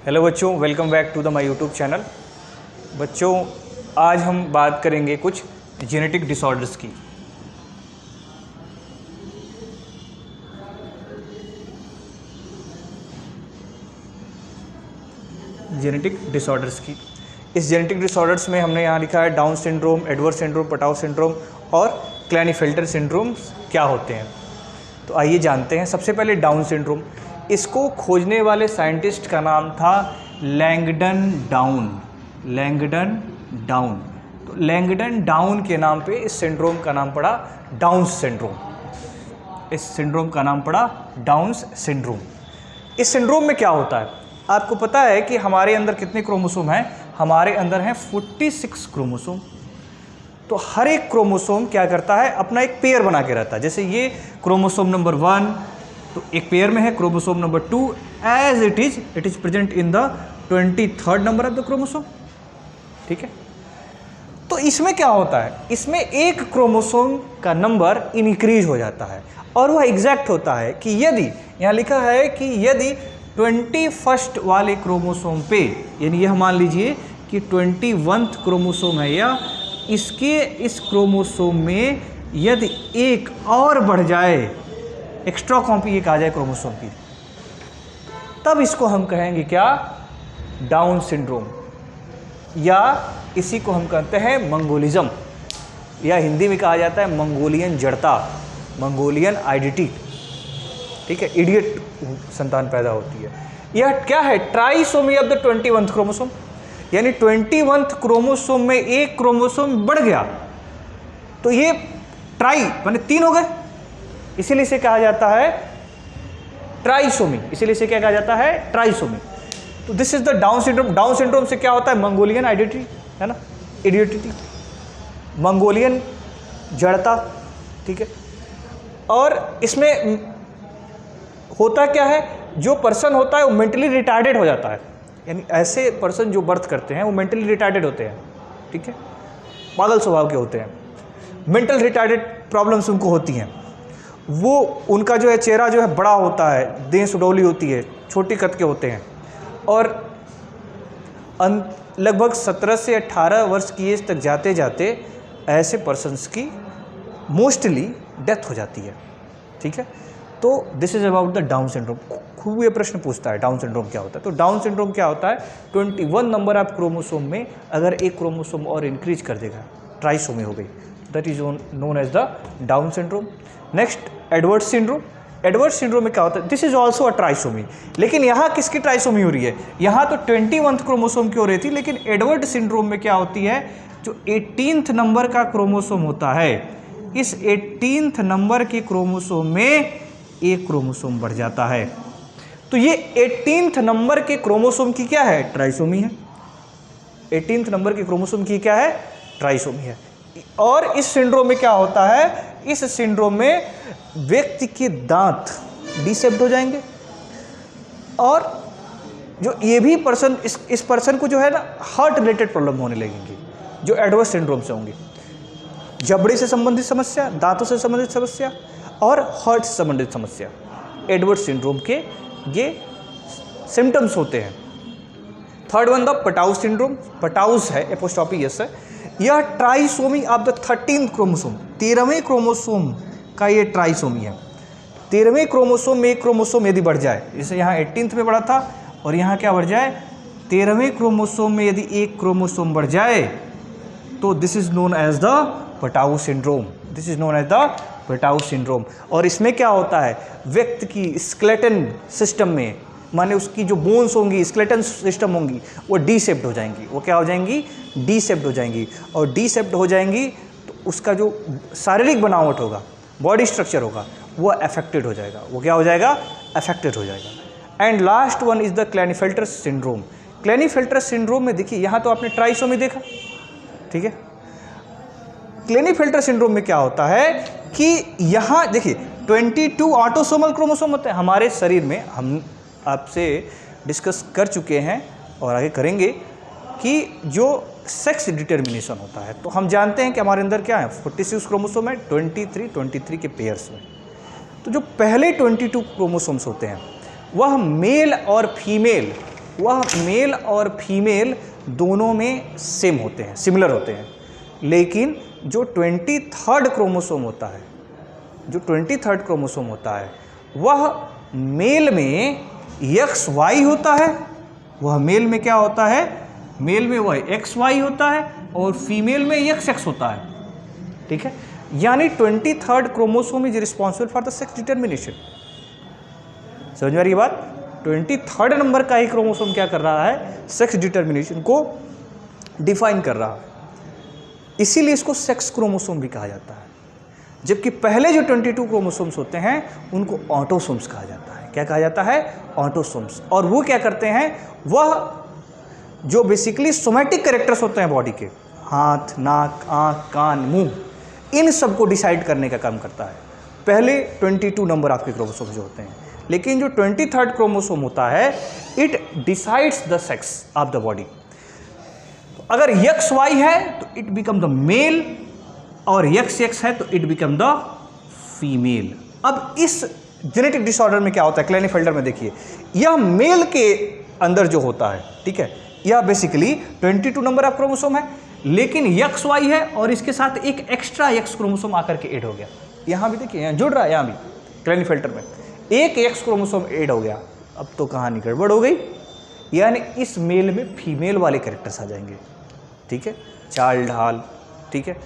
Hello बच्चों, welcome back to the my YouTube channel. बच्चों, आज हम बात करेंगे कुछ जेनेटिक डिसऑर्डर्स की। जेनेटिक डिसऑर्डर्स की इस जेनेटिक डिसऑर्डर्स में हमने यहाँ लिखा है Down syndrome, Edward syndrome, Patau syndrome और क्लैनीफेल्टर सिंड्रोम क्या होते हैं। तो आइए जानते हैं। सबसे पहले डाउन सिंड्रोम। इसको खोजने वाले साइंटिस्ट का नाम था लैंगडन डाउन। Langdon down. तो लैंगडन डाउन के नाम पे इस सिंड्रोम का नाम पड़ा डाउन्स सिंड्रोम। इस सिंड्रोम का नाम पड़ा डाउन्स सिंड्रोम। इस सिंड्रोम में क्या होता है, आपको पता है कि हमारे अंदर कितने क्रोमोसोम हैं? हमारे अंदर हैं 46 क्रोमोसोम। तो हर एक क्रोमोसोम क्या करता है, अपना एक पेयर बना के रहता है। जैसे ये क्रोमोसोम नंबर 1 तो एक पेयर में है, chromosome number 2 as it is present in the 23rd number of the chromosome. ठीक है। तो इसमें क्या होता है, इसमें एक क्रोमोसोम का नंबर इंक्रीज हो जाता है और वह एग्जैक्ट होता है कि यदि यहाँ लिखा है कि यदि 21st वाले क्रोमोसोम पे, यानी यह मान लीजिए कि 21th क्रोमोसोम है या इसके इस क्रोमोसोम में यदि एक और बढ़ जाए, एक्स्ट्रा कॉपी एक आ जाए क्रोमोसोम की, तब इसको हम कहेंगे क्या? डाउन सिंड्रोम, या इसी को हम कहते हैं मंगोलिज्म, या हिंदी में कहा जाता है मंगोलियन जड़ता, मंगोलियन आइडेंटिटी। ठीक है, इडियट संतान पैदा होती है। यह क्या है? Trisomy of the 21th chromosome, यानी 21th क्रोमोसोम में एक क्रोमोसोम बढ़ गया तो ये ट्राई माने 3 हो गए, इसीलिए इसे कहा जाता है ट्राइसोमी। इसीलिए इसे क्या कहा जाता है? ट्राइसोमी। तो this is the Down syndrome. Down syndrome से क्या होता है? मंगोलियन आइडेंटिटी, है ना, इडियोटिटी, मंगोलियन जड़ता। ठीक है। और इसमें होता क्या है, जो पर्सन होता है वो मेंटली रिटार्डेड हो जाता है। यानी ऐसे पर्सन जो बर्थ करते हैं वो मेंटली रिटार्डेड होते हैं। ठीक है, पागल स्वभाव के होते हैं, मेंटल रिटार्डेड प्रॉब्लम्स उनको होती हैं। वो उनका जो है चेहरा जो है बड़ा होता है, देह सुडौली होती है, छोटी कद के होते हैं और लगभग 17 से 18 वर्ष की एज तक जाते जाते ऐसे पर्सन्स की मोस्टली डेथ हो जाती है। ठीक है। तो this is about the Down syndrome. खूब ये प्रश्न पूछता है डाउन सिंड्रोम क्या होता है। तो डाउन सिंड्रोम क्या होता है? 21 नंबर ऑफ क्रोमोसोम में अगर एक क्रोमोसोम और इंक्रीज कर देगा, ट्राइसोमी हो गई, that is known as the Down syndrome. Next, Edward syndrome. Edward syndrome में क्या होता है? This is also a trisomy, लेकिन यहाँ किसकी ट्राइसोमी हो रही है? यहाँ तो 21th क्रोमोसोम की हो रही थी, लेकिन एडवर्ड सिंड्रोम में क्या होती है, जो 18th नंबर का क्रोमोसोम होता है, इस 18th नंबर के क्रोमोसोम में एक क्रोमोसोम बढ़ जाता है। तो ये 18th नंबर के क्रोमोसोम की क्या है? ट्राइसोमी है। 18th नंबर के क्रोमोसोम की क्या है? ट्राइसोमी है। और इस सिंड्रोम में क्या होता है? इस सिंड्रोम में व्यक्ति के दांत डिसेप्ट हो जाएंगे और जो ये भी पर्सन इस पर्सन को जो है ना हार्ट रिलेटेड प्रॉब्लम होने लगेंगी, जो एडवर्ड सिंड्रोम से होंगी। जबड़े से संबंधित समस्या, दांतों से संबंधित समस्या और हार्ट से संबंधित समस्या, एडवर्ड सिंड्रोम के ये सिम्टम्स होते हैं। Third one, the Patau syndrome. Patau's है, एपोस्ट्रोफी यस है। यह trisomy of the 13th chromosome, 13वें क्रोमोसोम का ये ट्राइसोमी है। 13वें क्रोमोसोम में एक क्रोमोसोम यदि बढ़ जाए, जैसे यहाँ 18th में बढ़ा था और यहाँ क्या बढ़ जाए, 13वें क्रोमोसोम में यदि एक क्रोमोसोम बढ़ जाए तो this is known as the Patau syndrome. This is known as the Patau syndrome. और इसमें क्या होता है, व्यक्ति की स्केलेटन सिस्टम में, माने उसकी जो बोन्स होंगी, स्केलेटन सिस्टम होंगी, वो डीसेप्ट हो जाएंगी। वो क्या हो जाएंगी? डीसेप्ट हो जाएंगी। और डीसेप्ट हो जाएंगी तो उसका जो शारीरिक बनावट होगा, बॉडी स्ट्रक्चर होगा, वो अफेक्टेड हो जाएगा। वो क्या हो जाएगा? अफेक्टेड हो जाएगा। And last one is the Klinefelter syndrome. Klinefelter syndrome में देखिए, यहाँ तो आपने ट्राइसोमी देखा, ठीक है। क्लैनीफेल्टर सिंड्रोम में क्या होता है कि यहाँ देखिए 22 ऑटोसोमल क्रोमोसोम होते हैं हमारे शरीर में। हम आपसे डिस्कस कर चुके हैं और आगे करेंगे कि जो सेक्स डिटर्मिनेशन होता है, तो हम जानते हैं कि हमारे अंदर क्या है, 46 क्रोमोसोम है, 23 के पेयर्स में। तो जो पहले 22 क्रोमोसोम्स होते हैं वह मेल और फीमेल वह मेल और फीमेल दोनों में सेम होते हैं, सिमिलर होते हैं, लेकिन जो 23rd क्रोमोसोम होता है, जो 23rd क्रोमोसोम होता है वह मेल में XY होता है, वह मेल में क्या होता है, मेल में वह XY होता है और फीमेल में XX होता है, ठीक है। यानी 23rd chromosome is responsible for the sex determination. समझ में आ रही है बात? 23rd नंबर का ही क्रोमोसोम क्या कर रहा है, सेक्स डिटर्मिनेशन को डिफाइन कर रहा है, इसीलिए इसको सेक्स क्रोमोसोम भी कहा जाता है। जबकि पहले जो 22 क्रोमोसोम्स होते हैं उनको ऑटोसोम्स कहा जाता है। क्या कहा जाता है? ऑटोसोम्स। और वो क्या करते हैं, वह जो बेसिकली सोमैटिक कैरेक्टर्स होते हैं बॉडी के, हाथ, नाक, आँख, कान, मुंह, इन सब को डिसाइड करने का काम करता है पहले 22 नंबर आपके क्रोमोसोम जो होते हैं। लेकिन जो 23rd क्रोमोसोम होता है it decides the sex of the body. अगर XY है तो इट बिकम द मेल और XX है तो इट बिकम द फीमेल। अब इस जेनेटिक डिसऑर्डर में क्या होता है, क्लेनेफेल्टर में देखिए, यह मेल के अंदर जो होता है, ठीक है, यह बेसिकली 22 नंबर ऑफ क्रोमोसोम है, लेकिन XY है और इसके साथ एक एक्स्ट्रा X क्रोमोसोम आकर के ऐड हो गया। यहाँ भी देखिए, यहाँ जुड़ रहा है, यहाँ भी क्लेनेफेल्टर में एक X क्रोमोसोम ऐड हो गया। अब तो कहानी गड़बड़ हो गई, यानी इस मेल में फीमेल वाले कैरेक्टर्स आ जाएंगे, ठीक है, चाल ढाल, ठीक है,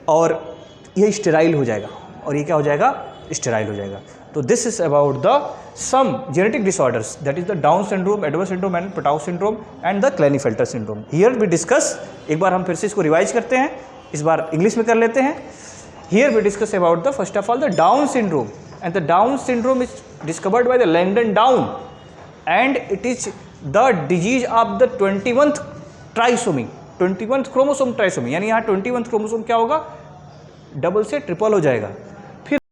और यह स्टेराइल हो जाएगा, और ये क्या हो जाएगा, स्टेराइल हो जाएगा। तो this is about the some genetic disorders, that is the Down syndrome, Edwards syndrome and Patau syndrome and the Klinefelter syndrome. Here we discuss, एक बार हम फिर से इसको रिवाइज करते हैं, इस बार इंग्लिश में कर लेते हैं। Here we discuss about the first of all the Down syndrome, and the Down syndrome is discovered by the Langdon Down, and it is the disease of the 21th trisomy, 21th chromosome trisomy. यानी यहाँ 21th chromosome क्या होगा, double से triple हो जाएगा।